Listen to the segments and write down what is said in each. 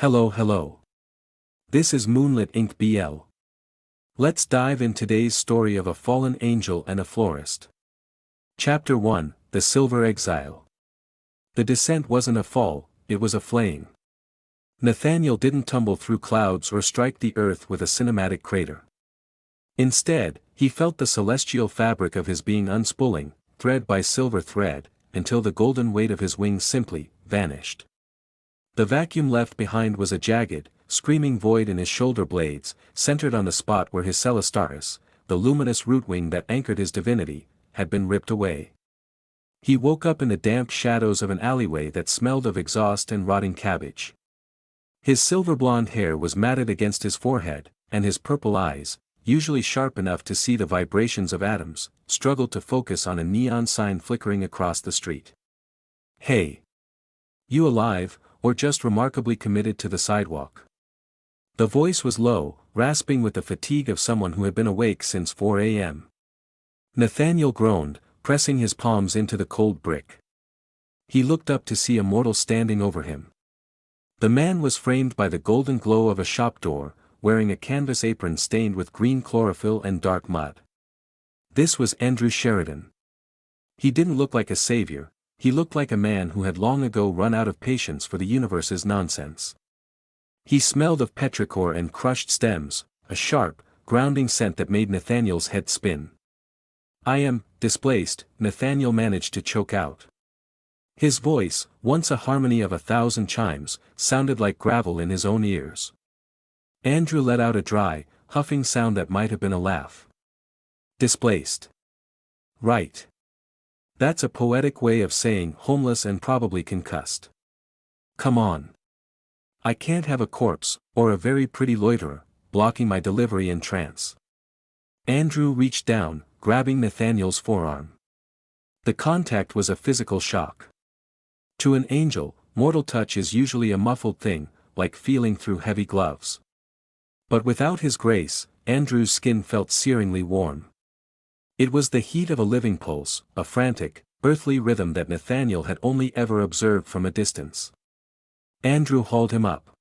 Hello. This is Moonlit Inc. BL. Let's dive in today's story of a fallen angel and a florist. Chapter 1, The Silver Exile. The descent wasn't a fall, it was a flaying. Nathaniel didn't tumble through clouds or strike the earth with a cinematic crater. Instead, he felt the celestial fabric of his being unspooling, thread by silver thread, until the golden weight of his wings simply vanished. The vacuum left behind was a jagged, screaming void in his shoulder blades, centered on the spot where his Celestaris, the luminous root wing that anchored his divinity, had been ripped away. He woke up in the damp shadows of an alleyway that smelled of exhaust and rotting cabbage. His silver-blonde hair was matted against his forehead, and his purple eyes, usually sharp enough to see the vibrations of atoms, struggled to focus on a neon sign flickering across the street. "Hey! You alive, or just remarkably committed to the sidewalk?" The voice was low, rasping with the fatigue of someone who had been awake since 4 a.m. Nathaniel groaned, pressing his palms into the cold brick. He looked up to see a mortal standing over him. The man was framed by the golden glow of a shop door, wearing a canvas apron stained with green chlorophyll and dark mud. This was Andrew Sheridan. He didn't look like a savior. He looked like a man who had long ago run out of patience for the universe's nonsense. He smelled of petrichor and crushed stems, a sharp, grounding scent that made Nathaniel's head spin. "I am displaced," Nathaniel managed to choke out. His voice, once a harmony of 1,000 chimes, sounded like gravel in his own ears. Andrew let out a dry, huffing sound that might have been a laugh. "Displaced. Right. That's a poetic way of saying homeless and probably concussed. Come on. I can't have a corpse, or a very pretty loiterer, blocking my delivery in trance." Andrew reached down, grabbing Nathaniel's forearm. The contact was a physical shock. To an angel, mortal touch is usually a muffled thing, like feeling through heavy gloves. But without his grace, Andrew's skin felt searingly warm. It was the heat of a living pulse, a frantic, earthly rhythm that Nathaniel had only ever observed from a distance. Andrew hauled him up.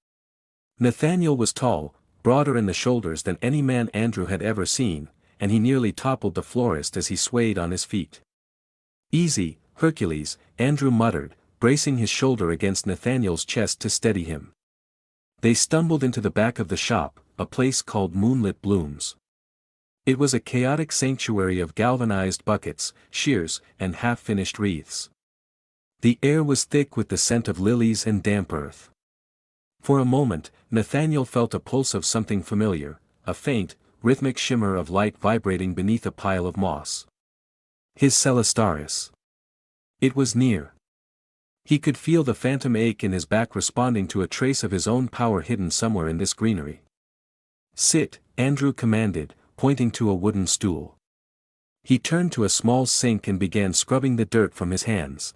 Nathaniel was tall, broader in the shoulders than any man Andrew had ever seen, and he nearly toppled the florist as he swayed on his feet. "Easy, Hercules," Andrew muttered, bracing his shoulder against Nathaniel's chest to steady him. They stumbled into the back of the shop, a place called Moonlit Blooms. It was a chaotic sanctuary of galvanized buckets, shears, and half-finished wreaths. The air was thick with the scent of lilies and damp earth. For a moment, Nathaniel felt a pulse of something familiar, a faint, rhythmic shimmer of light vibrating beneath a pile of moss. His Celestaris. It was near. He could feel the phantom ache in his back responding to a trace of his own power hidden somewhere in this greenery. "Sit," Andrew commanded, pointing to a wooden stool. He turned to a small sink and began scrubbing the dirt from his hands.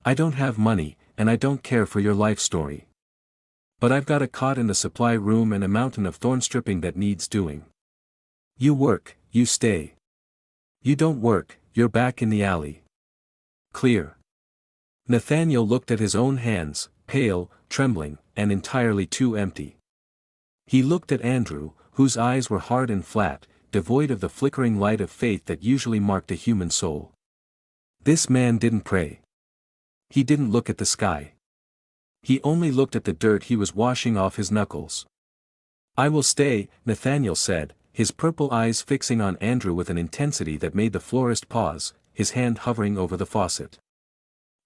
"I don't have money, and I don't care for your life story. But I've got a cot in the supply room and a mountain of thorn stripping that needs doing. You work, you stay. You don't work, you're back in the alley. Clear." Nathaniel looked at his own hands, pale, trembling, and entirely too empty. He looked at Andrew, whose eyes were hard and flat, devoid of the flickering light of faith that usually marked a human soul. This man didn't pray. He didn't look at the sky. He only looked at the dirt he was washing off his knuckles. "I will stay," Nathaniel said, his purple eyes fixing on Andrew with an intensity that made the florist pause, his hand hovering over the faucet.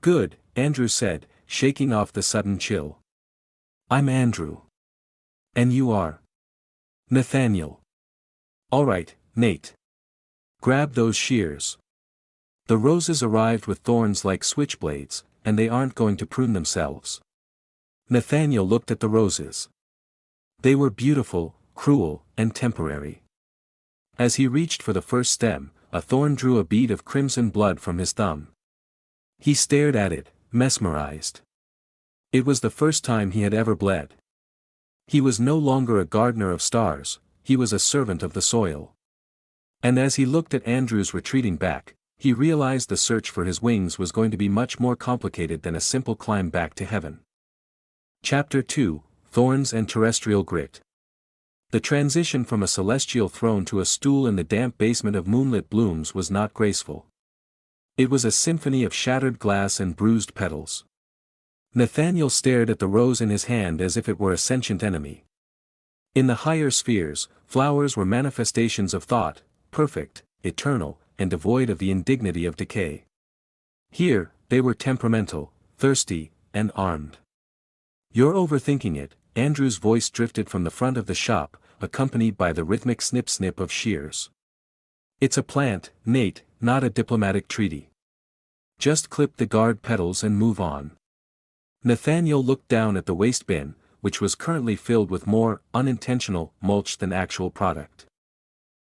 "Good," Andrew said, shaking off the sudden chill. "I'm Andrew. And you are?" "Nathaniel." "All right, Nate. Grab those shears. The roses arrived with thorns like switchblades, and they aren't going to prune themselves." Nathaniel looked at the roses. They were beautiful, cruel, and temporary. As he reached for the first stem, a thorn drew a bead of crimson blood from his thumb. He stared at it, mesmerized. It was the first time he had ever bled. He was no longer a gardener of stars, he was a servant of the soil. And as he looked at Andrew's retreating back, he realized the search for his wings was going to be much more complicated than a simple climb back to heaven. Chapter 2, thorns and terrestrial grit. The transition from a celestial throne to a stool in the damp basement of Moonlit Blooms was not graceful. It was a symphony of shattered glass and bruised petals. Nathaniel stared at the rose in his hand as if it were a sentient enemy. In the higher spheres, flowers were manifestations of thought, perfect, eternal, and devoid of the indignity of decay. Here, they were temperamental, thirsty, and armed. "You're overthinking it," Andrew's voice drifted from the front of the shop, accompanied by the rhythmic snip-snip of shears. "It's a plant, Nate, not a diplomatic treaty. Just clip the guard petals and move on." Nathaniel looked down at the waste bin, which was currently filled with more unintentional mulch than actual product.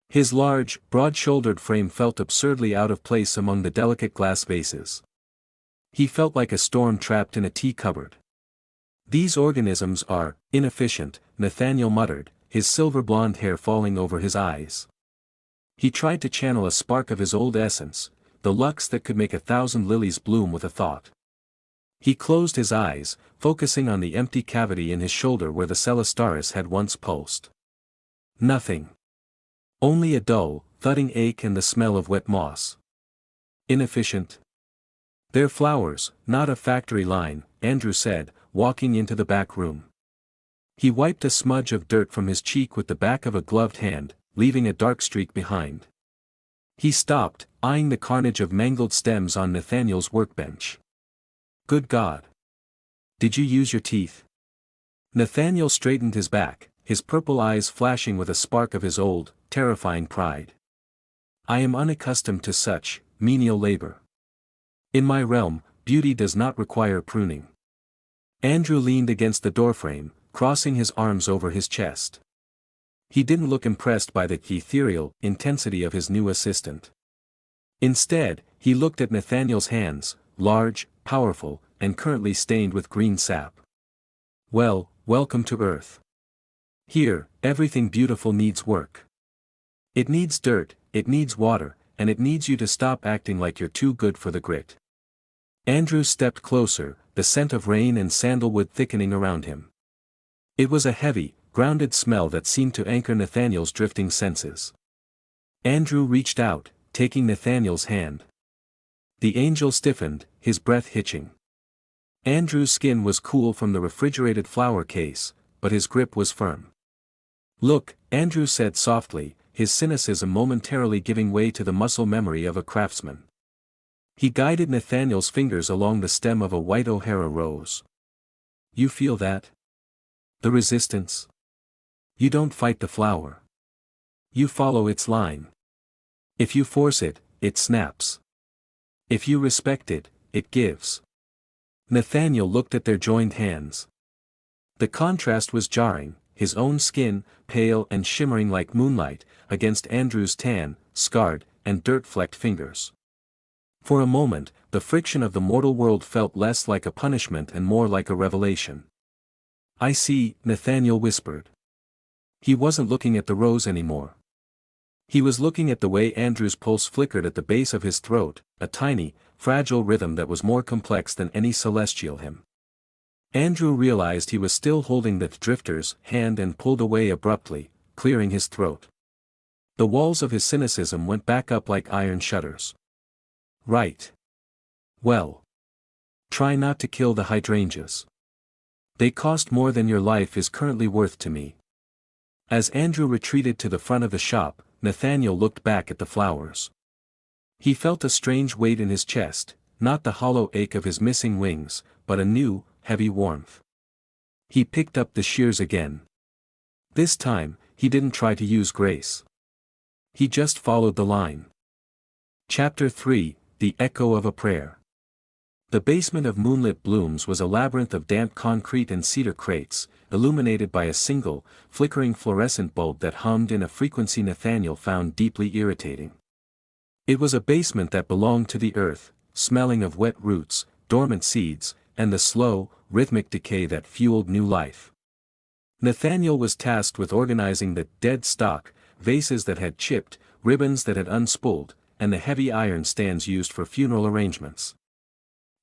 His large, broad-shouldered frame felt absurdly out of place among the delicate glass vases. He felt like a storm trapped in a tea cupboard. "These organisms are inefficient," Nathaniel muttered, his silver blonde hair falling over his eyes. He tried to channel a spark of his old essence, the lux that could make 1,000 lilies bloom with a thought. He closed his eyes, focusing on the empty cavity in his shoulder where the Celestaris had once pulsed. Nothing. Only a dull, thudding ache and the smell of wet moss. Inefficient. "They're flowers, not a factory line," Andrew said, walking into the back room. He wiped a smudge of dirt from his cheek with the back of a gloved hand, leaving a dark streak behind. He stopped, eyeing the carnage of mangled stems on Nathaniel's workbench. "Good God! Did you use your teeth?" Nathaniel straightened his back, his purple eyes flashing with a spark of his old, terrifying pride. "I am unaccustomed to such menial labor. In my realm, beauty does not require pruning." Andrew leaned against the doorframe, crossing his arms over his chest. He didn't look impressed by the ethereal intensity of his new assistant. Instead, he looked at Nathaniel's hands, large, powerful, and currently stained with green sap. "Well, welcome to Earth. Here, everything beautiful needs work. It needs dirt, it needs water, and it needs you to stop acting like you're too good for the grit." Andrew stepped closer, the scent of rain and sandalwood thickening around him. It was a heavy, grounded smell that seemed to anchor Nathaniel's drifting senses. Andrew reached out, taking Nathaniel's hand. The angel stiffened, his breath hitching. Andrew's skin was cool from the refrigerated flower case, but his grip was firm. "Look," Andrew said softly, his cynicism momentarily giving way to the muscle memory of a craftsman. He guided Nathaniel's fingers along the stem of a white O'Hara rose. "You feel that? The resistance? You don't fight the flower. You follow its line. If you force it, it snaps. If you respect it, it gives." Nathaniel looked at their joined hands. The contrast was jarring, his own skin, pale and shimmering like moonlight, against Andrew's tan, scarred, and dirt-flecked fingers. For a moment, the friction of the mortal world felt less like a punishment and more like a revelation. "I see," Nathaniel whispered. He wasn't looking at the rose anymore. He was looking at the way Andrew's pulse flickered at the base of his throat, a tiny, fragile rhythm that was more complex than any celestial hymn. Andrew realized he was still holding the drifter's hand and pulled away abruptly, clearing his throat. The walls of his cynicism went back up like iron shutters. "Right. Well. Try not to kill the hydrangeas. They cost more than your life is currently worth to me." As Andrew retreated to the front of the shop, Nathaniel looked back at the flowers. He felt a strange weight in his chest, not the hollow ache of his missing wings, but a new, heavy warmth. He picked up the shears again. This time, he didn't try to use grace. He just followed the line. Chapter 3, The Echo of a Prayer. The basement of Moonlit Blooms was a labyrinth of damp concrete and cedar crates, illuminated by a single, flickering fluorescent bulb that hummed in a frequency Nathaniel found deeply irritating. It was a basement that belonged to the earth, smelling of wet roots, dormant seeds, and the slow, rhythmic decay that fueled new life. Nathaniel was tasked with organizing the dead stock, vases that had chipped, ribbons that had unspooled, and the heavy iron stands used for funeral arrangements.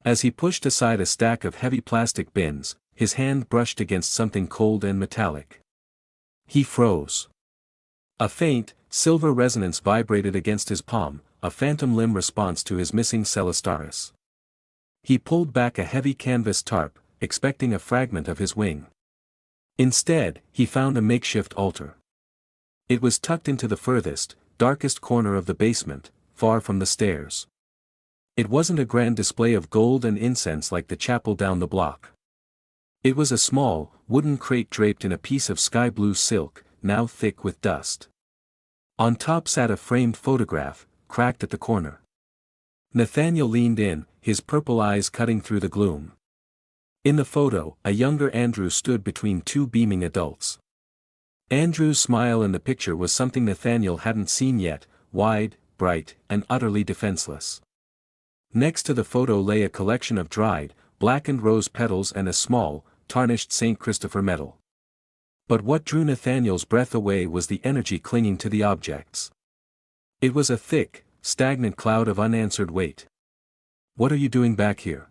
As he pushed aside a stack of heavy plastic bins, his hand brushed against something cold and metallic. He froze. A faint, silver resonance vibrated against his palm, a phantom limb response to his missing Celestaris. He pulled back a heavy canvas tarp, expecting a fragment of his wing. Instead, he found a makeshift altar. It was tucked into the furthest, darkest corner of the basement, far from the stairs. It wasn't a grand display of gold and incense like the chapel down the block. It was a small, wooden crate draped in a piece of sky-blue silk, now thick with dust. On top sat a framed photograph, cracked at the corner. Nathaniel leaned in, his purple eyes cutting through the gloom. In the photo, a younger Andrew stood between two beaming adults. Andrew's smile in the picture was something Nathaniel hadn't seen yet, wide, bright, and utterly defenseless. Next to the photo lay a collection of dried, blackened rose petals and a small, tarnished St. Christopher medal. But what drew Nathaniel's breath away was the energy clinging to the objects. It was a thick, stagnant cloud of unanswered weight. "What are you doing back here?"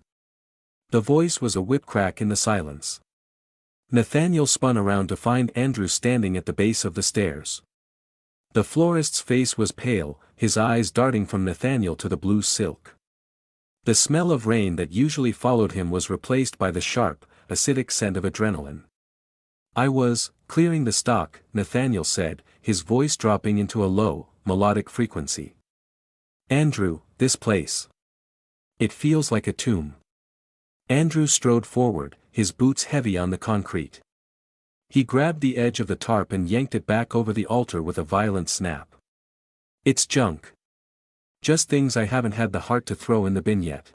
The voice was a whip crack in the silence. Nathaniel spun around to find Andrew standing at the base of the stairs. The florist's face was pale, his eyes darting from Nathaniel to the blue silk. The smell of rain that usually followed him was replaced by the sharp, acidic scent of adrenaline. "I was clearing the stock," Nathaniel said, his voice dropping into a low, melodic frequency. "Andrew, this place. It feels like a tomb." Andrew strode forward, his boots heavy on the concrete. He grabbed the edge of the tarp and yanked it back over the altar with a violent snap. "It's junk. Just things I haven't had the heart to throw in the bin yet."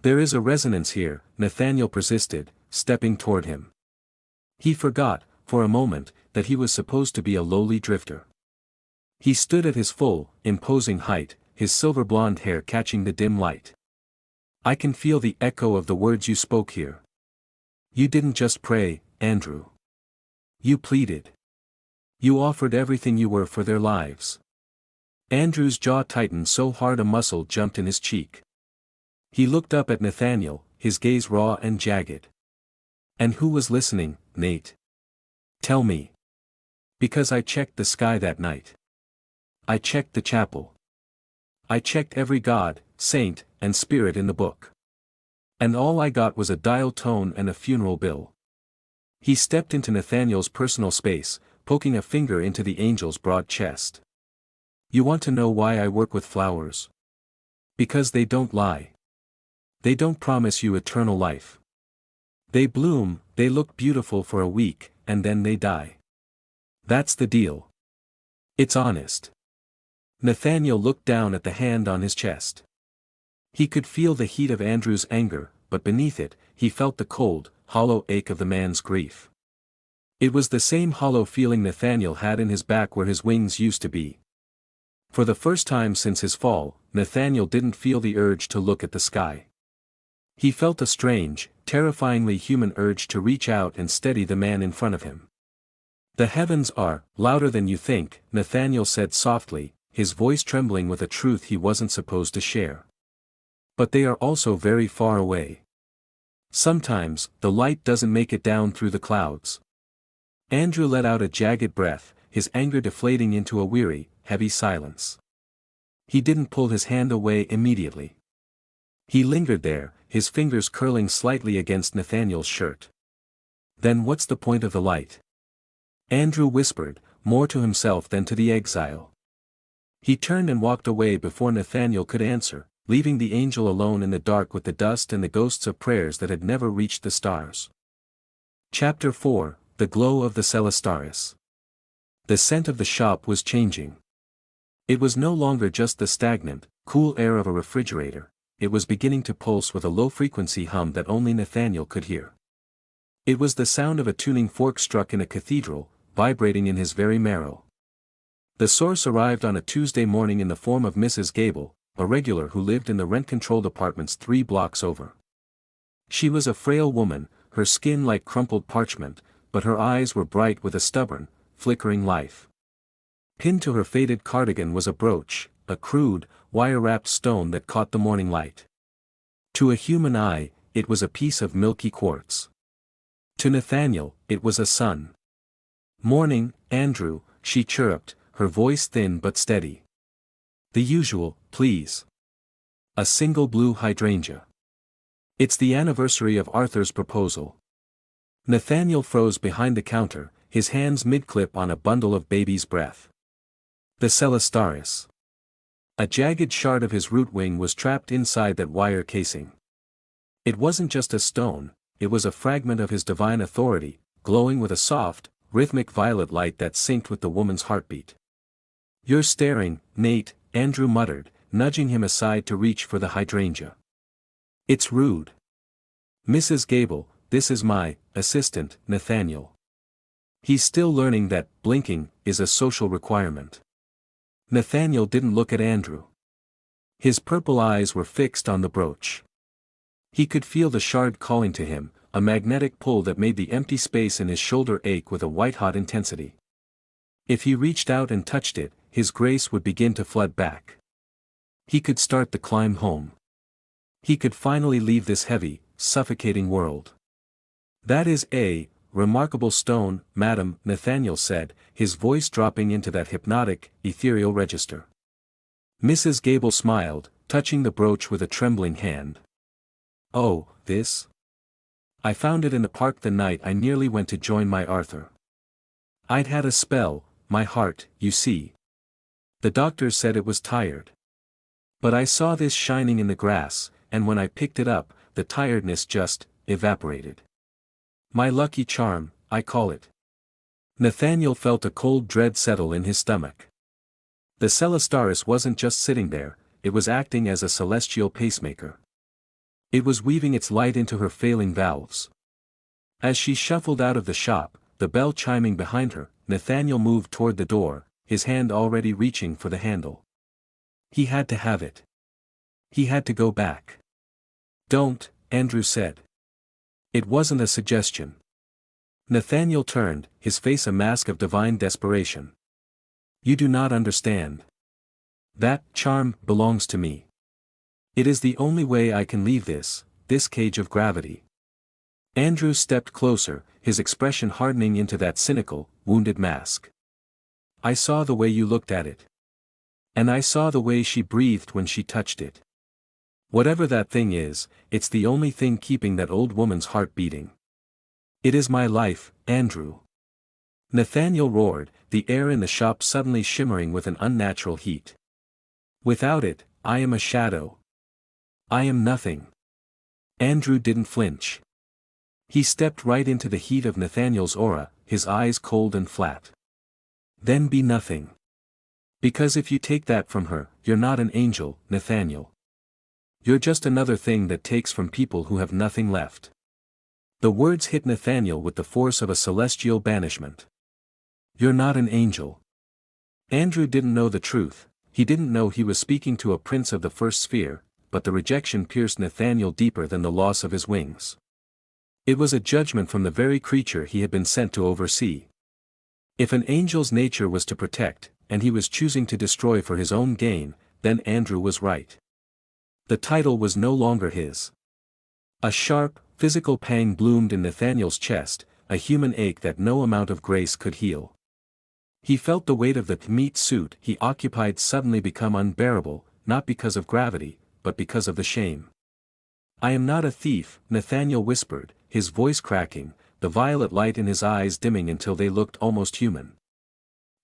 "There is a resonance here," Nathaniel persisted, stepping toward him. He forgot, for a moment, that he was supposed to be a lowly drifter. He stood at his full, imposing height, his silver blonde hair catching the dim light. "I can feel the echo of the words you spoke here. You didn't just pray, Andrew. You pleaded. You offered everything you were for their lives." Andrew's jaw tightened so hard a muscle jumped in his cheek. He looked up at Nathaniel, his gaze raw and jagged. "And who was listening, Nate? Tell me. Because I checked the sky that night. I checked the chapel. I checked every god, saint, and spirit in the book. And all I got was a dial tone and a funeral bill." He stepped into Nathaniel's personal space, poking a finger into the angel's broad chest. "You want to know why I work with flowers? Because they don't lie. They don't promise you eternal life. They bloom, they look beautiful for a week, and then they die. That's the deal. It's honest." Nathaniel looked down at the hand on his chest. He could feel the heat of Andrew's anger, but beneath it, he felt the cold, hollow ache of the man's grief. It was the same hollow feeling Nathaniel had in his back where his wings used to be. For the first time since his fall, Nathaniel didn't feel the urge to look at the sky. He felt a strange, terrifyingly human urge to reach out and steady the man in front of him. "The heavens are louder than you think," Nathaniel said softly, his voice trembling with a truth he wasn't supposed to share. "But they are also very far away. Sometimes, the light doesn't make it down through the clouds." Andrew let out a jagged breath, his anger deflating into a weary, heavy silence. He didn't pull his hand away immediately. He lingered there, his fingers curling slightly against Nathaniel's shirt. "Then what's the point of the light?" Andrew whispered, more to himself than to the exile. He turned and walked away before Nathaniel could answer, leaving the angel alone in the dark with the dust and the ghosts of prayers that had never reached the stars. Chapter 4, The Glow of the Celestaris. The scent of the shop was changing. It was no longer just the stagnant, cool air of a refrigerator, it was beginning to pulse with a low-frequency hum that only Nathaniel could hear. It was the sound of a tuning fork struck in a cathedral, vibrating in his very marrow. The source arrived on a Tuesday morning in the form of Mrs. Gable, a regular who lived in the rent-controlled apartments 3 blocks over. She was a frail woman, her skin like crumpled parchment, but her eyes were bright with a stubborn, flickering life. Pinned to her faded cardigan was a brooch, a crude, wire-wrapped stone that caught the morning light. To a human eye, it was a piece of milky quartz. To Nathaniel, it was a son. "Morning, Andrew," she chirruped, her voice thin but steady. "The usual, please. A single blue hydrangea. It's the anniversary of Arthur's proposal." Nathaniel froze behind the counter, his hands mid-clip on a bundle of baby's breath. The Celestaris. A jagged shard of his root wing was trapped inside that wire casing. It wasn't just a stone, it was a fragment of his divine authority, glowing with a soft, rhythmic violet light that synced with the woman's heartbeat. "You're staring, Nate," Andrew muttered, nudging him aside to reach for the hydrangea. "It's rude." "Mrs. Gable, this is my assistant, Nathaniel. He's still learning that blinking is a social requirement." Nathaniel didn't look at Andrew. His purple eyes were fixed on the brooch. He could feel the shard calling to him, a magnetic pull that made the empty space in his shoulder ache with a white-hot intensity. If he reached out and touched it, his grace would begin to flood back. He could start the climb home. He could finally leave this heavy, suffocating world. "That is a remarkable stone, madam," Nathaniel said, his voice dropping into that hypnotic, ethereal register. Mrs. Gable smiled, touching the brooch with a trembling hand. "Oh, this? I found it in the park the night I nearly went to join my Arthur. I'd had a spell, my heart, you see. The doctor said it was tired. But I saw this shining in the grass, and when I picked it up, the tiredness just evaporated. My lucky charm, I call it." Nathaniel felt a cold dread settle in his stomach. The Celestaris wasn't just sitting there, it was acting as a celestial pacemaker. It was weaving its light into her failing valves. As she shuffled out of the shop, the bell chiming behind her, Nathaniel moved toward the door, his hand already reaching for the handle. He had to have it. He had to go back. "Don't," Andrew said. It wasn't a suggestion. Nathaniel turned, his face a mask of divine desperation. "You do not understand. That charm belongs to me. It is the only way I can leave this cage of gravity." Andrew stepped closer, his expression hardening into that cynical, wounded mask. "I saw the way you looked at it. And I saw the way she breathed when she touched it. Whatever that thing is, it's the only thing keeping that old woman's heart beating. It is my life, Andrew." Nathaniel roared, the air in the shop suddenly shimmering with an unnatural heat. "Without it, I am a shadow. I am nothing." Andrew didn't flinch. He stepped right into the heat of Nathaniel's aura, his eyes cold and flat. "Then be nothing. Because if you take that from her, you're not an angel, Nathaniel. You're just another thing that takes from people who have nothing left." The words hit Nathaniel with the force of a celestial banishment. "You're not an angel." Andrew didn't know the truth, he didn't know he was speaking to a prince of the first sphere, but the rejection pierced Nathaniel deeper than the loss of his wings. It was a judgment from the very creature he had been sent to oversee. If an angel's nature was to protect, and he was choosing to destroy for his own gain, then Andrew was right. The title was no longer his. A sharp, physical pang bloomed in Nathaniel's chest, a human ache that no amount of grace could heal. He felt the weight of the meat suit he occupied suddenly become unbearable, not because of gravity, but because of the shame. "I am not a thief," Nathaniel whispered, his voice cracking, the violet light in his eyes dimming until they looked almost human.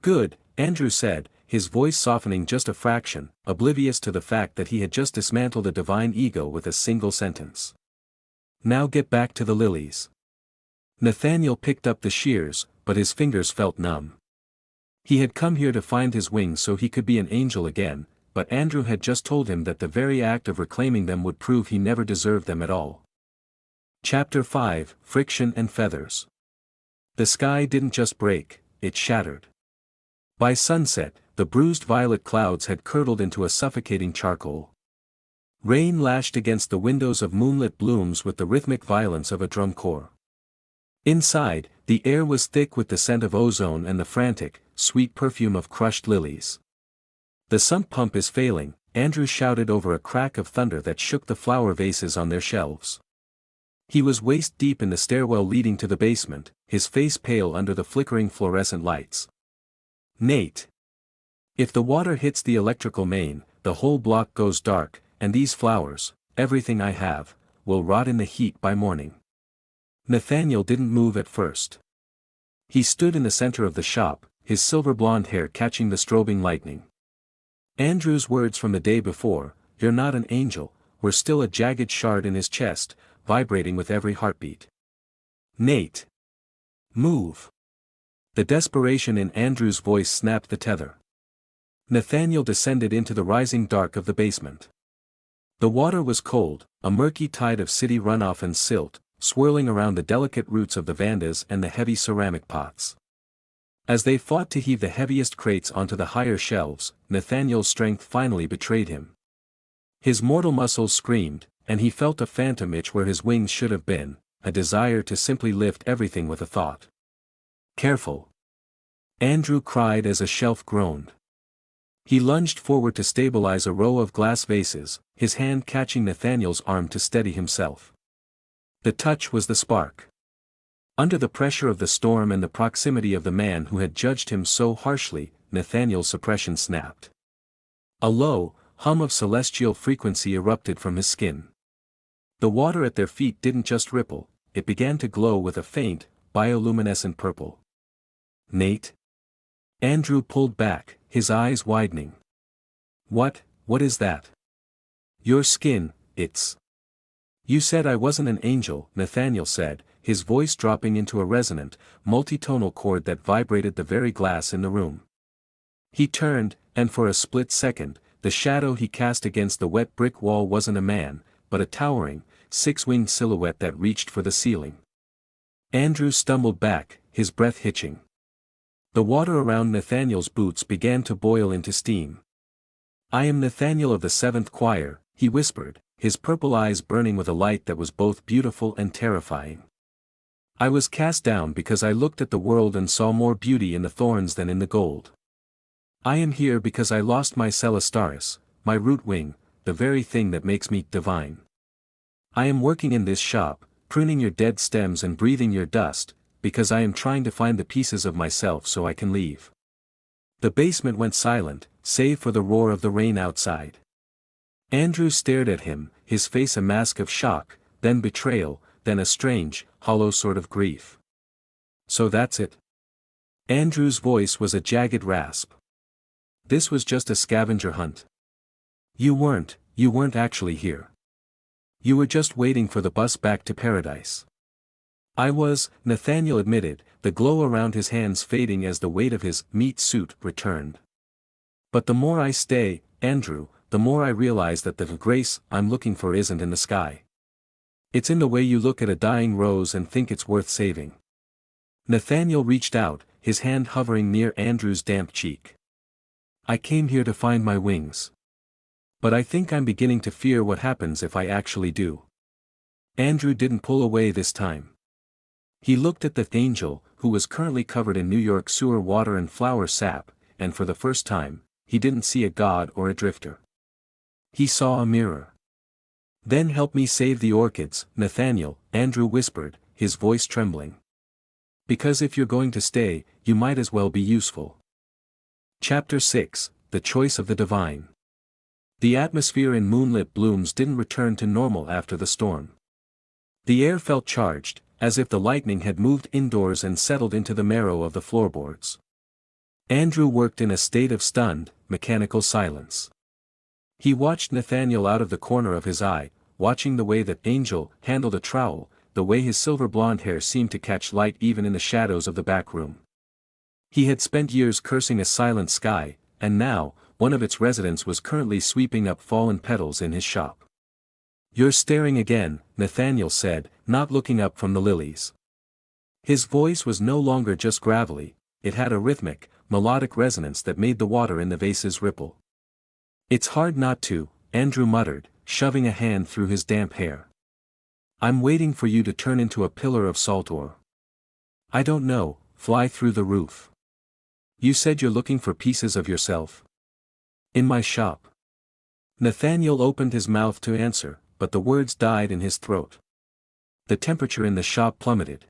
"Good," Andrew said, his voice softening just a fraction, oblivious to the fact that he had just dismantled a divine ego with a single sentence. "Now get back to the lilies." Nathaniel picked up the shears, but his fingers felt numb. He had come here to find his wings so he could be an angel again, but Andrew had just told him that the very act of reclaiming them would prove he never deserved them at all. Chapter 5: Friction and Feathers. The sky didn't just break, it shattered. By sunset, the bruised violet clouds had curdled into a suffocating charcoal. Rain lashed against the windows of Moonlit Blooms with the rhythmic violence of a drum corps. Inside, the air was thick with the scent of ozone and the frantic, sweet perfume of crushed lilies. "The sump pump is failing," Andrew shouted over a crack of thunder that shook the flower vases on their shelves. He was waist deep in the stairwell leading to the basement, his face pale under the flickering fluorescent lights. Nate. If the water hits the electrical main, the whole block goes dark, and these flowers, everything I have, will rot in the heat by morning. Nathaniel didn't move at first. He stood in the center of the shop, his silver blonde hair catching the strobing lightning. Andrew's words from the day before, "You're not an angel," were still a jagged shard in his chest, vibrating with every heartbeat. Nate. Move. The desperation in Andrew's voice snapped the tether. Nathaniel descended into the rising dark of the basement. The water was cold, a murky tide of city runoff and silt, swirling around the delicate roots of the vandas and the heavy ceramic pots. As they fought to heave the heaviest crates onto the higher shelves, Nathaniel's strength finally betrayed him. His mortal muscles screamed, and he felt a phantom itch where his wings should have been, a desire to simply lift everything with a thought. "Careful!" Andrew cried as a shelf groaned. He lunged forward to stabilize a row of glass vases, his hand catching Nathaniel's arm to steady himself. The touch was the spark. Under the pressure of the storm and the proximity of the man who had judged him so harshly, Nathaniel's suppression snapped. A low hum of celestial frequency erupted from his skin. The water at their feet didn't just ripple, it began to glow with a faint, bioluminescent purple. "Nate?" Andrew pulled back, his eyes widening. What is that?" "Your skin, it's..." "You said I wasn't an angel," Nathaniel said, his voice dropping into a resonant, multitonal chord that vibrated the very glass in the room. He turned, and for a split second, the shadow he cast against the wet brick wall wasn't a man, but a towering, six-winged silhouette that reached for the ceiling. Andrew stumbled back, his breath hitching. The water around Nathaniel's boots began to boil into steam. "I am Nathaniel of the Seventh Choir," he whispered, his purple eyes burning with a light that was both beautiful and terrifying. "I was cast down because I looked at the world and saw more beauty in the thorns than in the gold. I am here because I lost my Celestaris, my root wing, the very thing that makes me divine. I am working in this shop, pruning your dead stems and breathing your dust, because I am trying to find the pieces of myself so I can leave." The basement went silent, save for the roar of the rain outside. Andrew stared at him, his face a mask of shock, then betrayal, then a strange, hollow sort of grief. "So that's it?" Andrew's voice was a jagged rasp. "This was just a scavenger hunt. You weren't actually here. You were just waiting for the bus back to paradise." "I was," Nathaniel admitted, the glow around his hands fading as the weight of his meat suit returned. "But the more I stay, Andrew, the more I realize that the grace I'm looking for isn't in the sky. It's in the way you look at a dying rose and think it's worth saving." Nathaniel reached out, his hand hovering near Andrew's damp cheek. "I came here to find my wings. But I think I'm beginning to fear what happens if I actually do." Andrew didn't pull away this time. He looked at the angel, who was currently covered in New York sewer water and flower sap, and for the first time, he didn't see a god or a drifter. He saw a mirror. "Then help me save the orchids, Nathaniel," Andrew whispered, his voice trembling. "Because if you're going to stay, you might as well be useful." Chapter 6, The Choice of the Divine. The atmosphere in Moonlit Blooms didn't return to normal after the storm. The air felt charged, as if the lightning had moved indoors and settled into the marrow of the floorboards. Andrew worked in a state of stunned, mechanical silence. He watched Nathaniel out of the corner of his eye, watching the way that Angel handled a trowel, the way his silver blonde hair seemed to catch light even in the shadows of the back room. He had spent years cursing a silent sky, and now, one of its residents was currently sweeping up fallen petals in his shop. "You're staring again," Nathaniel said, not looking up from the lilies. His voice was no longer just gravelly, it had a rhythmic, melodic resonance that made the water in the vases ripple. "It's hard not to," Andrew muttered, shoving a hand through his damp hair. "I'm waiting for you to turn into a pillar of salt ore. I don't know, fly through the roof. You said you're looking for pieces of yourself. In my shop." Nathaniel opened his mouth to answer, but the words died in his throat. The temperature in the shop plummeted.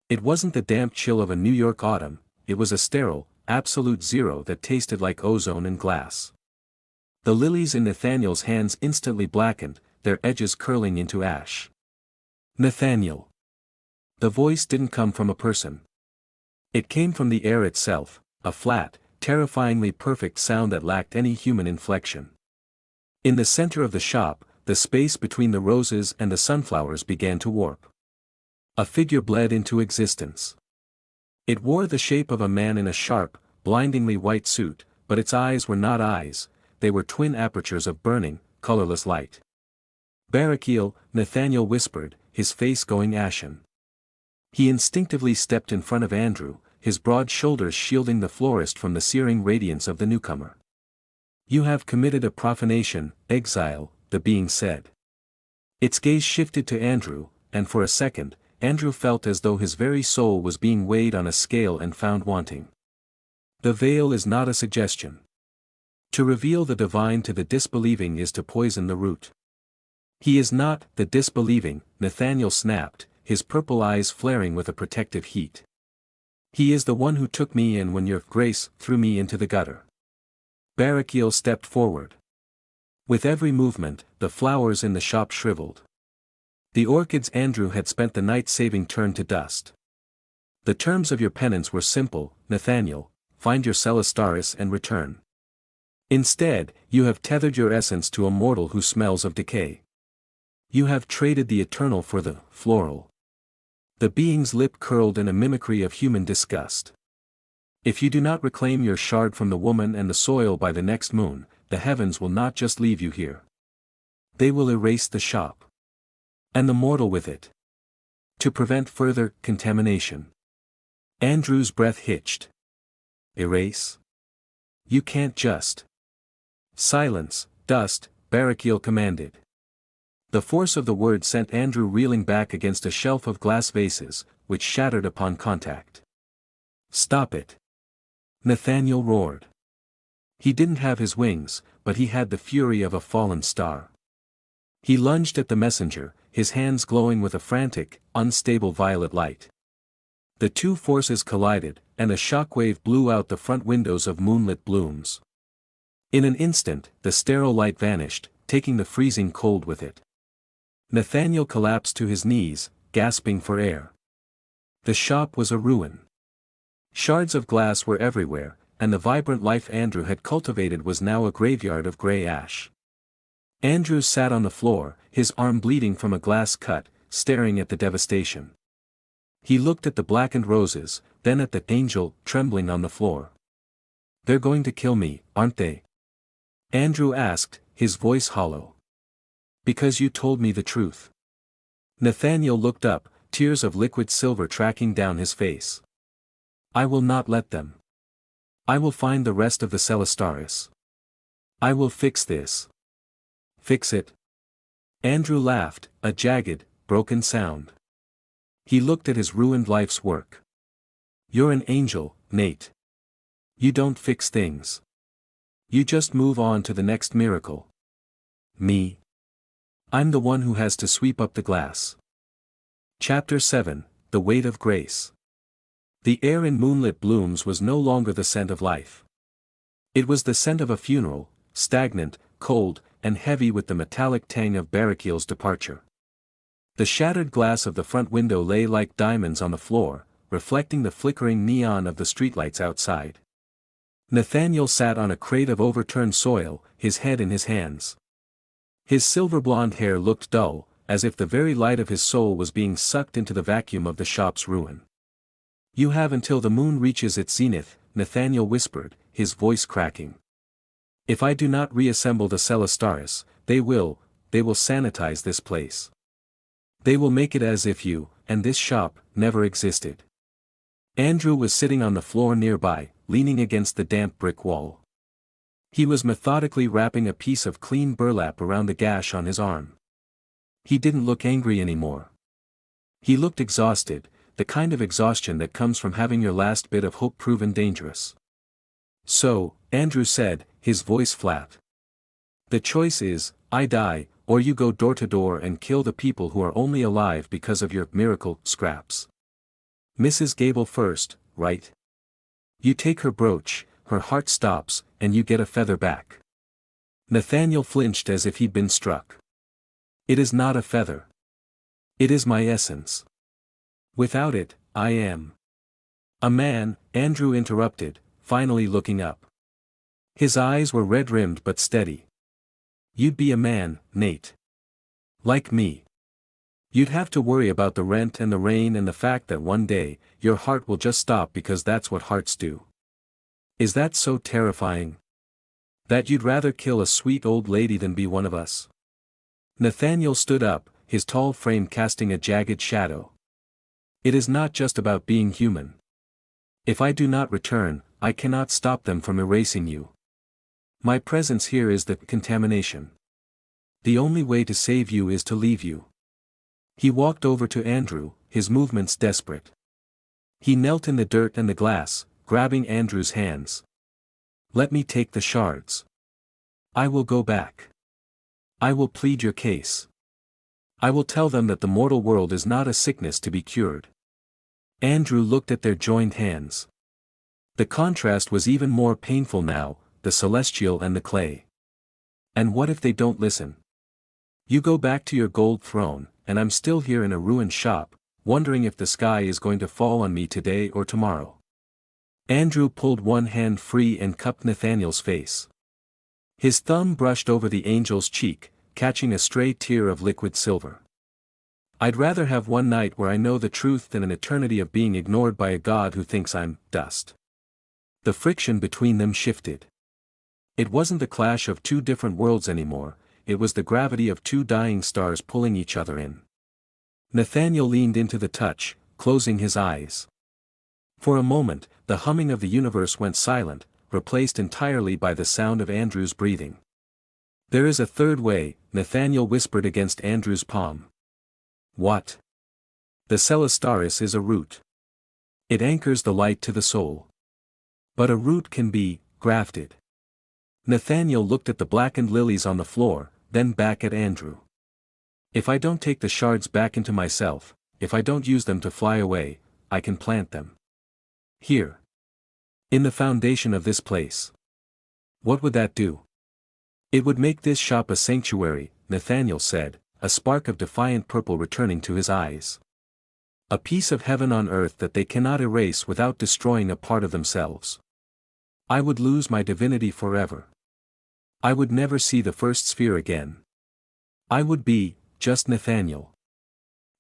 It wasn't the damp chill of a New York autumn, it was a sterile, absolute zero that tasted like ozone and glass. The lilies in Nathaniel's hands instantly blackened, their edges curling into ash. Nathaniel. The voice didn't come from a person. It came from the air itself, a flat, terrifyingly perfect sound that lacked any human inflection. In the center of the shop, the space between the roses and the sunflowers began to warp. A figure bled into existence. It wore the shape of a man in a sharp, blindingly white suit, but its eyes were not eyes, they were twin apertures of burning, colorless light. "Barakiel," Nathaniel whispered, his face going ashen. He instinctively stepped in front of Andrew, his broad shoulders shielding the florist from the searing radiance of the newcomer. "You have committed a profanation, Exile," the being said. Its gaze shifted to Andrew, and for a second, Andrew felt as though his very soul was being weighed on a scale and found wanting. The veil is not a suggestion. To reveal the divine to the disbelieving is to poison the root. He is not the disbelieving, Nathaniel snapped, his purple eyes flaring with a protective heat. He is the one who took me in when your grace threw me into the gutter. Barakiel stepped forward. With every movement, the flowers in the shop shriveled. The orchids Andrew had spent the night saving turned to dust. "The terms of your penance were simple, Nathaniel, find your Celestaris and return. Instead, you have tethered your essence to a mortal who smells of decay. You have traded the eternal for the floral." The being's lip curled in a mimicry of human disgust. "If you do not reclaim your shard from the woman and the soil by the next moon, the heavens will not just leave you here. They will erase the shop. And the mortal with it. To prevent further contamination." Andrew's breath hitched. "Erase? You can't just." "Silence, dust," Barakiel commanded. The force of the word sent Andrew reeling back against a shelf of glass vases, which shattered upon contact. "Stop it!" Nathaniel roared. He didn't have his wings, but he had the fury of a fallen star. He lunged at the messenger, his hands glowing with a frantic, unstable violet light. The two forces collided, and a shockwave blew out the front windows of Moonlit Blooms. In an instant, the sterile light vanished, taking the freezing cold with it. Nathaniel collapsed to his knees, gasping for air. The shop was a ruin. Shards of glass were everywhere, and the vibrant life Andrew had cultivated was now a graveyard of gray ash. Andrew sat on the floor, his arm bleeding from a glass cut, staring at the devastation. He looked at the blackened roses, then at the angel, trembling on the floor. "They're going to kill me, aren't they?" Andrew asked, his voice hollow. "Because you told me the truth." Nathaniel looked up, tears of liquid silver tracking down his face. "I will not let them. I will find the rest of the Celestaris. I will fix this." "Fix it?" Andrew laughed, a jagged, broken sound. He looked at his ruined life's work. "You're an angel, Nate. You don't fix things. You just move on to the next miracle. Me? I'm the one who has to sweep up the glass." Chapter 7, The Weight of Grace. The air in Moonlit Blooms was no longer the scent of life. It was the scent of a funeral, stagnant, cold, and heavy with the metallic tang of Barakiel's departure. The shattered glass of the front window lay like diamonds on the floor, reflecting the flickering neon of the streetlights outside. Nathaniel sat on a crate of overturned soil, his head in his hands. His silver-blonde hair looked dull, as if the very light of his soul was being sucked into the vacuum of the shop's ruin. "You have until the moon reaches its zenith," Nathaniel whispered, his voice cracking. "If I do not reassemble the Celestaris, they will sanitize this place. They will make it as if you, and this shop, never existed." Andrew was sitting on the floor nearby, leaning against the damp brick wall. He was methodically wrapping a piece of clean burlap around the gash on his arm. He didn't look angry anymore. He looked exhausted, the kind of exhaustion that comes from having your last bit of hope proven dangerous. "So," Andrew said, his voice flat. "The choice is, I die, or you go door to door and kill the people who are only alive because of your miracle scraps. Mrs. Gable first, right? You take her brooch, her heart stops, and you get a feather back. Nathaniel flinched as if he'd been struck. It is not a feather. It is my essence. Without it, I am a man, Andrew interrupted, finally looking up. His eyes were red-rimmed but steady. You'd be a man, Nate. Like me. You'd have to worry about the rent and the rain and the fact that one day, your heart will just stop because that's what hearts do. Is that so terrifying? That you'd rather kill a sweet old lady than be one of us? Nathaniel stood up, his tall frame casting a jagged shadow. It is not just about being human. If I do not return, I cannot stop them from erasing you. My presence here is the contamination. The only way to save you is to leave you. He walked over to Andrew, his movements desperate. He knelt in the dirt and the glass, grabbing Andrew's hands. Let me take the shards. I will go back. I will plead your case. I will tell them that the mortal world is not a sickness to be cured. Andrew looked at their joined hands. The contrast was even more painful now, the celestial and the clay. And what if they don't listen? You go back to your gold throne, and I'm still here in a ruined shop, wondering if the sky is going to fall on me today or tomorrow. Andrew pulled one hand free and cupped Nathaniel's face. His thumb brushed over the angel's cheek, catching a stray tear of liquid silver. I'd rather have one night where I know the truth than an eternity of being ignored by a god who thinks I'm dust. The friction between them shifted. It wasn't the clash of two different worlds anymore, it was the gravity of two dying stars pulling each other in. Nathaniel leaned into the touch, closing his eyes. For a moment, the humming of the universe went silent, replaced entirely by the sound of Andrew's breathing. There is a third way, Nathaniel whispered against Andrew's palm. What? The Celestaris is a root. It anchors the light to the soul. But a root can be grafted. Nathaniel looked at the blackened lilies on the floor, then back at Andrew. If I don't take the shards back into myself, if I don't use them to fly away, I can plant them. Here. In the foundation of this place. What would that do? It would make this shop a sanctuary, Nathaniel said, a spark of defiant purple returning to his eyes. A piece of heaven on earth that they cannot erase without destroying a part of themselves. I would lose my divinity forever. I would never see the first sphere again. I would be, just Nathaniel.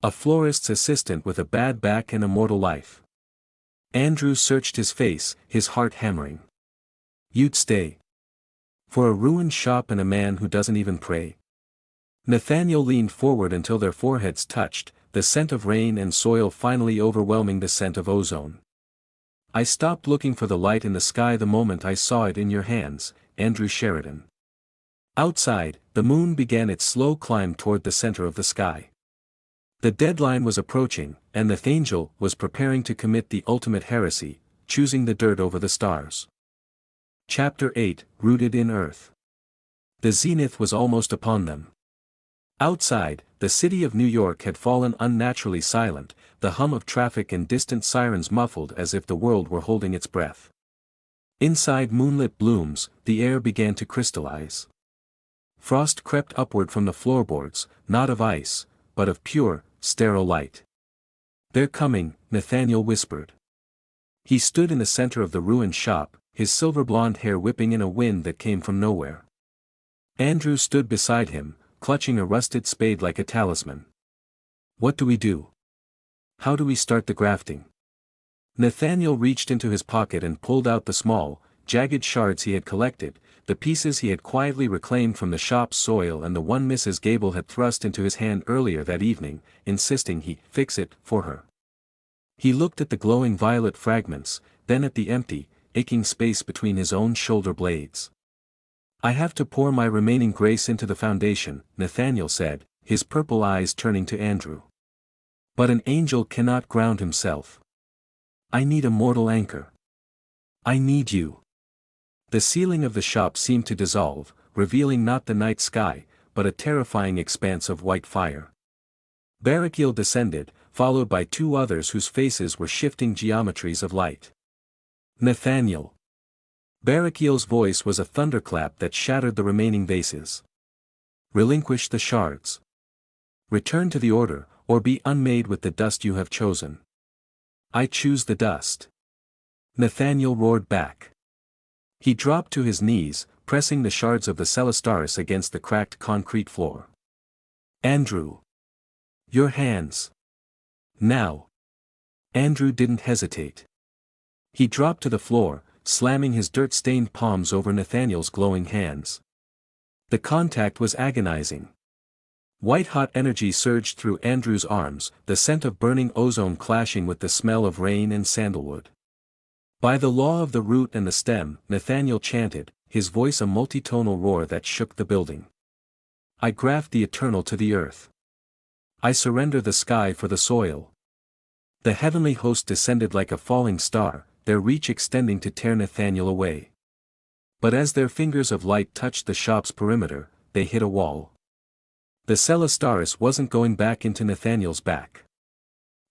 A florist's assistant with a bad back and a mortal life. Andrew searched his face, his heart hammering. You'd stay. For a ruined shop and a man who doesn't even pray. Nathaniel leaned forward until their foreheads touched, the scent of rain and soil finally overwhelming the scent of ozone. I stopped looking for the light in the sky the moment I saw it in your hands, Andrew Sheridan. Outside, the moon began its slow climb toward the center of the sky. The deadline was approaching, and Nathaniel was preparing to commit the ultimate heresy, choosing the dirt over the stars. Chapter 8, Rooted in Earth. The zenith was almost upon them. Outside, the city of New York had fallen unnaturally silent, the hum of traffic and distant sirens muffled as if the world were holding its breath. Inside Moonlit Blooms, the air began to crystallize. Frost crept upward from the floorboards, not of ice, but of pure, sterile light. They're coming, Nathaniel whispered. He stood in the center of the ruined shop, his silver-blonde hair whipping in a wind that came from nowhere. Andrew stood beside him, clutching a rusted spade like a talisman. What do we do? How do we start the grafting? Nathaniel reached into his pocket and pulled out the small, jagged shards he had collected, the pieces he had quietly reclaimed from the shop's soil and the one Mrs. Gable had thrust into his hand earlier that evening, insisting he fix it for her. He looked at the glowing violet fragments, then at the empty, aching space between his own shoulder blades. I have to pour my remaining grace into the foundation, Nathaniel said, his purple eyes turning to Andrew. But an angel cannot ground himself. I need a mortal anchor. I need you. The ceiling of the shop seemed to dissolve, revealing not the night sky, but a terrifying expanse of white fire. Barakiel descended, followed by two others whose faces were shifting geometries of light. Nathaniel. Barakiel's voice was a thunderclap that shattered the remaining vases. Relinquish the shards. Return to the order, or be unmade with the dust you have chosen. I choose the dust. Nathaniel roared back. He dropped to his knees, pressing the shards of the Celestaris against the cracked concrete floor. Andrew. Your hands. Now. Andrew didn't hesitate. He dropped to the floor, slamming his dirt-stained palms over Nathaniel's glowing hands. The contact was agonizing. White-hot energy surged through Andrew's arms, the scent of burning ozone clashing with the smell of rain and sandalwood. By the law of the root and the stem, Nathaniel chanted, his voice a multitonal roar that shook the building. I graft the eternal to the earth. I surrender the sky for the soil. The heavenly host descended like a falling star, their reach extending to tear Nathaniel away. But as their fingers of light touched the shop's perimeter, they hit a wall. The Celestaris wasn't going back into Nathaniel's back.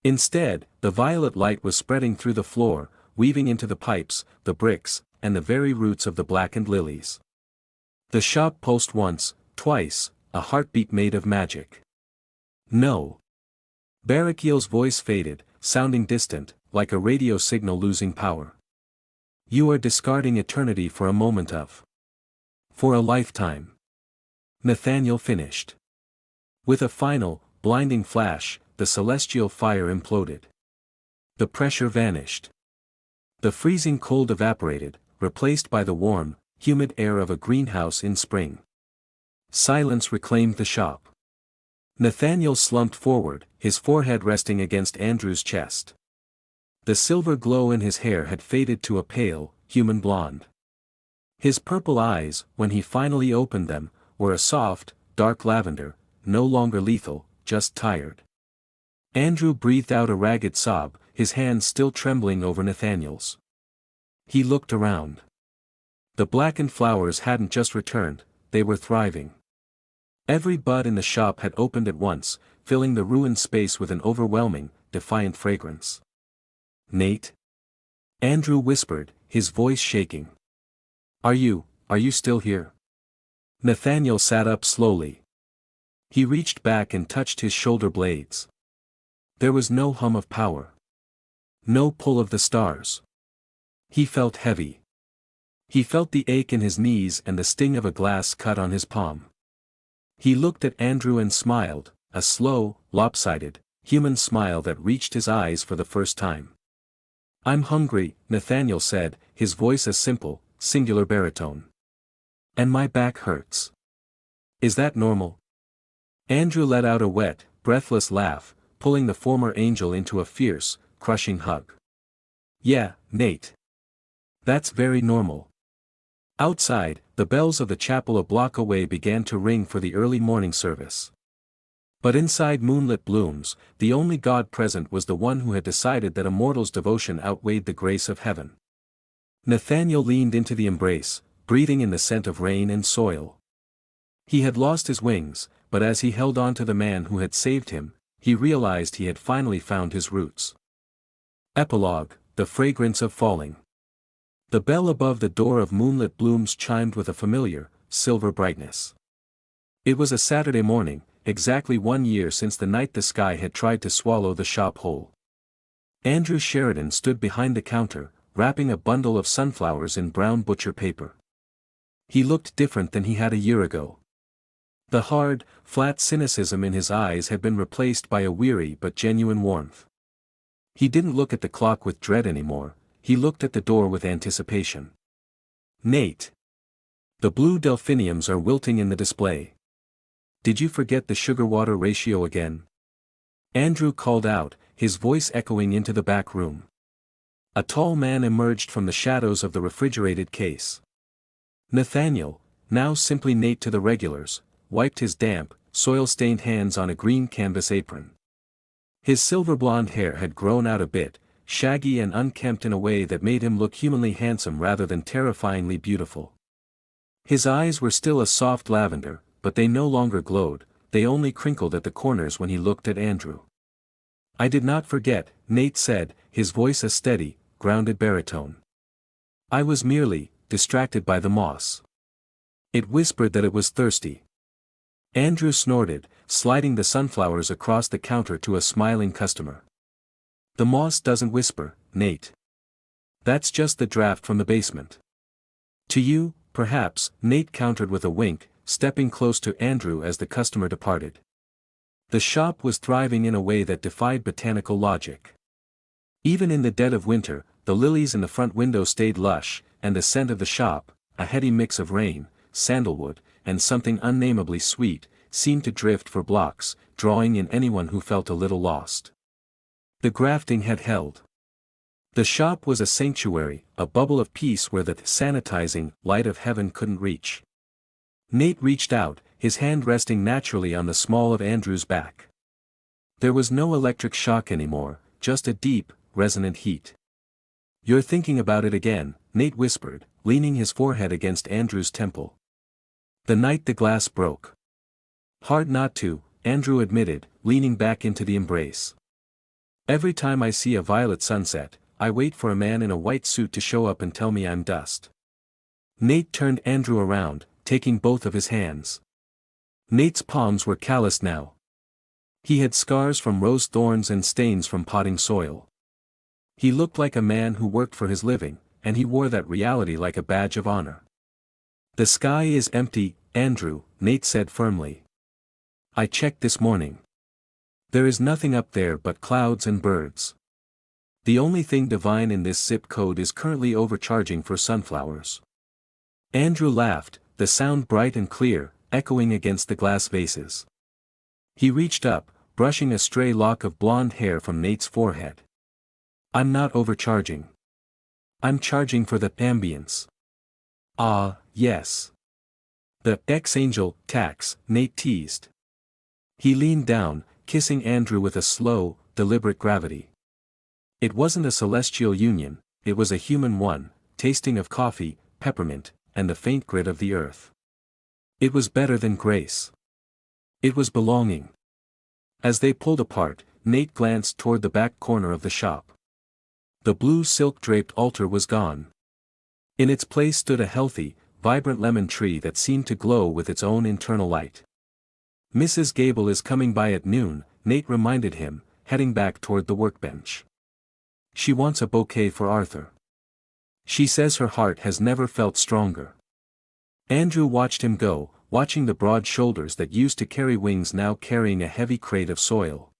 Instead, the violet light was spreading through the floor, weaving into the pipes, the bricks, and the very roots of the blackened lilies. The shop pulsed once, twice, a heartbeat made of magic. No. Barakiel's voice faded, sounding distant, like a radio signal losing power. You are discarding eternity for a moment of. For a lifetime. Nathaniel finished. With a final, blinding flash, the celestial fire imploded. The pressure vanished. The freezing cold evaporated, replaced by the warm, humid air of a greenhouse in spring. Silence reclaimed the shop. Nathaniel slumped forward, his forehead resting against Andrew's chest. The silver glow in his hair had faded to a pale, human blonde. His purple eyes, when he finally opened them, were a soft, dark lavender, no longer lethal, just tired. Andrew breathed out a ragged sob, his hands still trembling over Nathaniel's. He looked around. The blackened flowers hadn't just returned, they were thriving. Every bud in the shop had opened at once, filling the ruined space with an overwhelming, defiant fragrance. Nate? Andrew whispered, his voice shaking. Are you still here? Nathaniel sat up slowly. He reached back and touched his shoulder blades. There was no hum of power. No pull of the stars. He felt heavy. He felt the ache in his knees and the sting of a glass cut on his palm. He looked at Andrew and smiled, a slow, lopsided, human smile that reached his eyes for the first time. I'm hungry, Nathaniel said, his voice a simple, singular baritone. And my back hurts. Is that normal? Andrew let out a wet, breathless laugh, pulling the former angel into a fierce, crushing hug. Yeah, Nate. That's very normal. Outside, the bells of the chapel a block away began to ring for the early morning service. But inside Moonlit Blooms, the only God present was the one who had decided that a mortal's devotion outweighed the grace of heaven. Nathaniel leaned into the embrace, breathing in the scent of rain and soil. He had lost his wings, but as he held on to the man who had saved him, he realized he had finally found his roots. Epilogue, the fragrance of falling. The bell above the door of Moonlit Blooms chimed with a familiar, silver brightness. It was a Saturday morning, exactly 1 year since the night the sky had tried to swallow the shop whole. Andrew Sheridan stood behind the counter, wrapping a bundle of sunflowers in brown butcher paper. He looked different than he had a year ago. The hard, flat cynicism in his eyes had been replaced by a weary but genuine warmth. He didn't look at the clock with dread anymore, he looked at the door with anticipation. Nate. The blue delphiniums are wilting in the display. Did you forget the sugar-water ratio again? Andrew called out, his voice echoing into the back room. A tall man emerged from the shadows of the refrigerated case. Nathaniel, now simply Nate to the regulars, wiped his damp, soil-stained hands on a green canvas apron. His silver-blonde hair had grown out a bit, shaggy and unkempt in a way that made him look humanly handsome rather than terrifyingly beautiful. His eyes were still a soft lavender, but they no longer glowed, they only crinkled at the corners when he looked at Andrew. "I did not forget," Nate said, his voice a steady, grounded baritone. "I was merely distracted by the moss." It whispered that it was thirsty. Andrew snorted, sliding the sunflowers across the counter to a smiling customer. "The moss doesn't whisper, Nate. That's just the draft from the basement." "To you, perhaps," Nate countered with a wink, stepping close to Andrew as the customer departed. The shop was thriving in a way that defied botanical logic. Even in the dead of winter, the lilies in the front window stayed lush, and the scent of the shop, a heady mix of rain, sandalwood, and something unnamably sweet, seemed to drift for blocks, drawing in anyone who felt a little lost. The grafting had held. The shop was a sanctuary, a bubble of peace where the sanitizing light of heaven couldn't reach. Nate reached out, his hand resting naturally on the small of Andrew's back. There was no electric shock anymore, just a deep, resonant heat. "You're thinking about it again," Nate whispered, leaning his forehead against Andrew's temple. "The night the glass broke." "Hard not to," Andrew admitted, leaning back into the embrace. "Every time I see a violet sunset, I wait for a man in a white suit to show up and tell me I'm dust." Nate turned Andrew around, taking both of his hands. Nate's palms were calloused now. He had scars from rose thorns and stains from potting soil. He looked like a man who worked for his living, and he wore that reality like a badge of honor. "The sky is empty, Andrew," Nate said firmly. "I checked this morning. There is nothing up there but clouds and birds. The only thing divine in this zip code is currently overcharging for sunflowers." Andrew laughed, the sound bright and clear, echoing against the glass vases. He reached up, brushing a stray lock of blonde hair from Nate's forehead. "I'm not overcharging. I'm charging for the ambience." "Ah, yes. The ex-angel tax," Nate teased. He leaned down, kissing Andrew with a slow, deliberate gravity. It wasn't a celestial union, it was a human one, tasting of coffee, peppermint, and the faint grit of the earth. It was better than grace. It was belonging. As they pulled apart, Nate glanced toward the back corner of the shop. The blue silk-draped altar was gone. In its place stood a healthy, vibrant lemon tree that seemed to glow with its own internal light. "Mrs. Gable is coming by at noon," Nate reminded him, heading back toward the workbench. "She wants a bouquet for Arthur. She says her heart has never felt stronger." Andrew watched him go, watching the broad shoulders that used to carry wings now carrying a heavy crate of soil.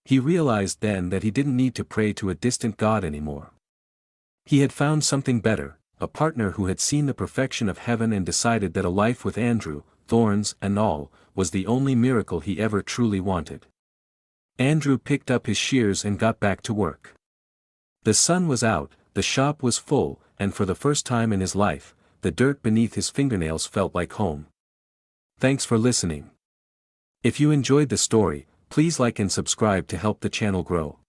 He realized then that he didn't need to pray to a distant god anymore. He had found something better, a partner who had seen the perfection of heaven and decided that a life with Andrew, thorns and all, was the only miracle he ever truly wanted. Andrew picked up his shears and got back to work. The sun was out, the shop was full, and for the first time in his life, the dirt beneath his fingernails felt like home. Thanks for listening. If you enjoyed the story, please like and subscribe to help the channel grow.